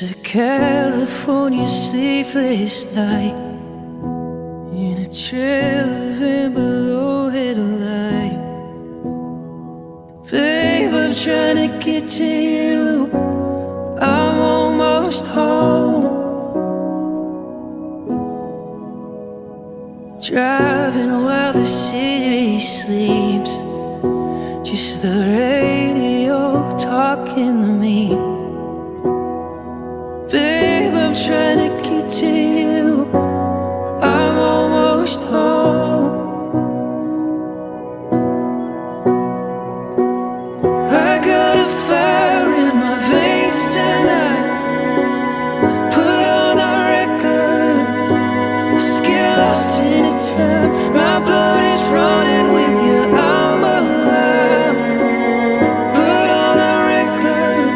It's a California sleepless night in a trail of below headlight. Babe, I'm trying to get to you. I'm almost home. Driving while the city sleeps, just the radio talking to me. Babe, I'm trying to get to you. I'm almost home. I got a fire in my veins tonight. Put on the record. Let's get lost in a time. My blood is running with you. I'm alive. Put on the record.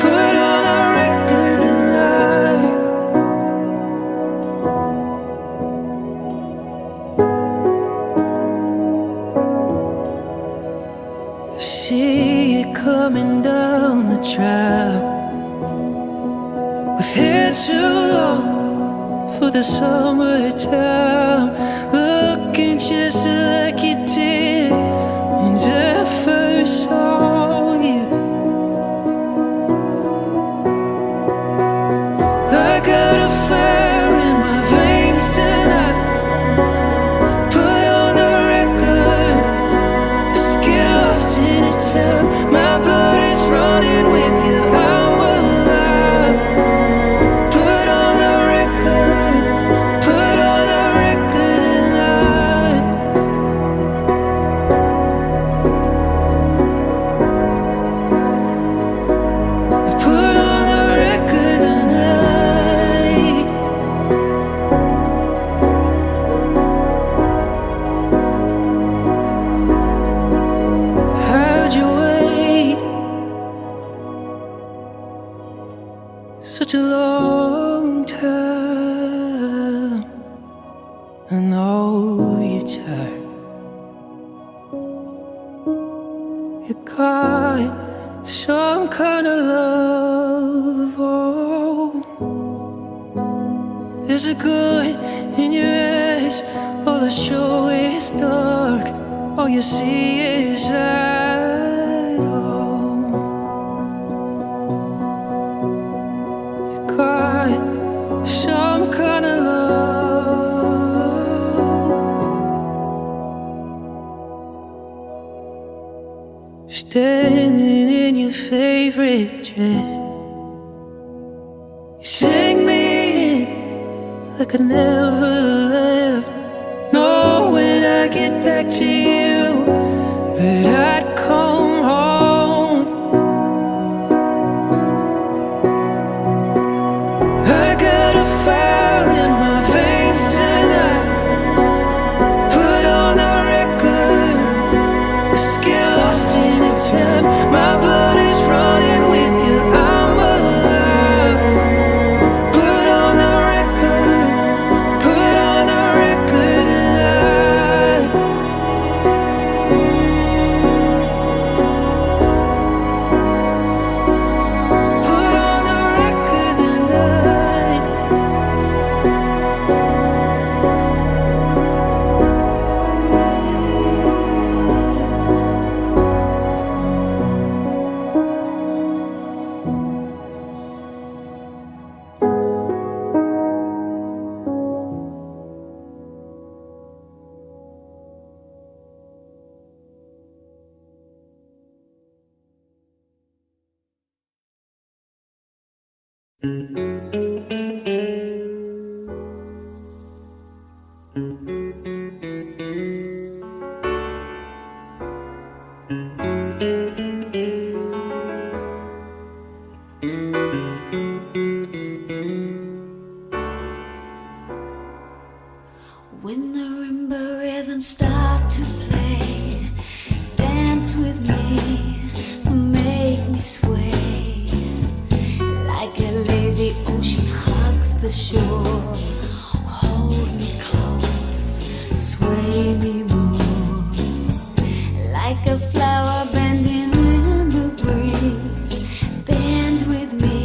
Put on the record tonight. I see you coming down the drive with hair too long for the summertime, looking just like you did when I first saw you. I got a fire in my veins tonight. Put on the record. Let's get lost in a time. My blood is running with you. I'm alive. Put on the record. Put on the record tonight. Put on the record tonight. How'd you wait such a long time? I know you're tired. You got some kind of love. Oh, there's a good in your eyes. All I show is dark. All you see is I. Oh, you got some kind of love. Standing in your favorite dress, you sang me in like I never left. Know when I get back to you that I'd come home. I got a fire in my veins tonight. Put on the record. Let's get lost in a time. My blood is running with you. I'm alive. Put on the record. Put on the record tonight. Put on the record tonight. When the marimba rhythms start to play, dance with me, make me sway, like a lazy ocean hugs the shore. Hold me close, sway me more, like a flower bending in the breeze. Bend with me,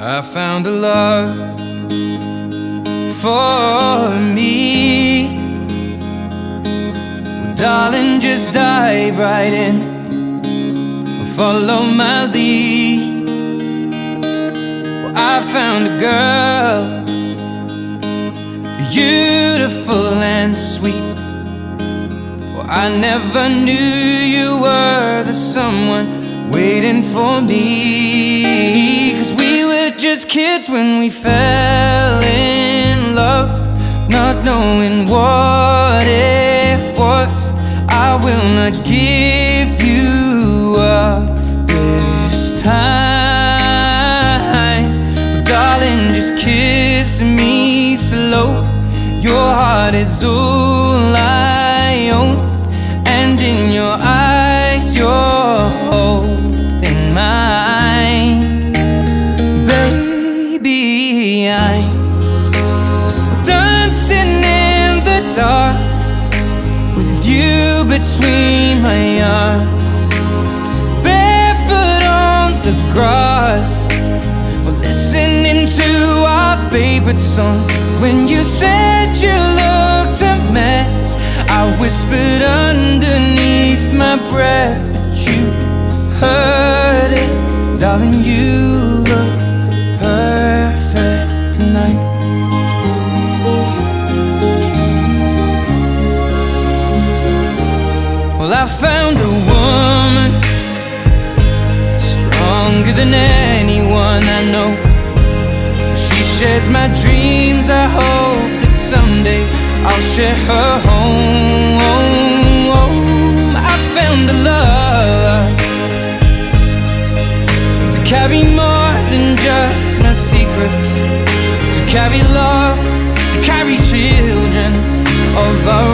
I found a love for me. Well, darling, just dive right in, follow my lead. Well, I found a girl, beautiful and sweet. Well, I never knew you were the someone waiting for me. 'Cause we were just kids when we fell in love, not knowing what it was. I will not give you up this time. But darling, just kiss me slow. Your heart is all I own, and in your eyes you're holding mine. Baby, I'm dancing in the dark with you between my arms, barefoot on the grass. We're listening to our favorite song. When you said you looked a mess, I whispered underneath my breath, but you heard it. Darling, you look perfect tonight. Well, I found a woman stronger than anyone I know. She shares my dreams. I hope that someday I'll share her home. I found a love to carry more than just my secrets, to carry love, to carry children of our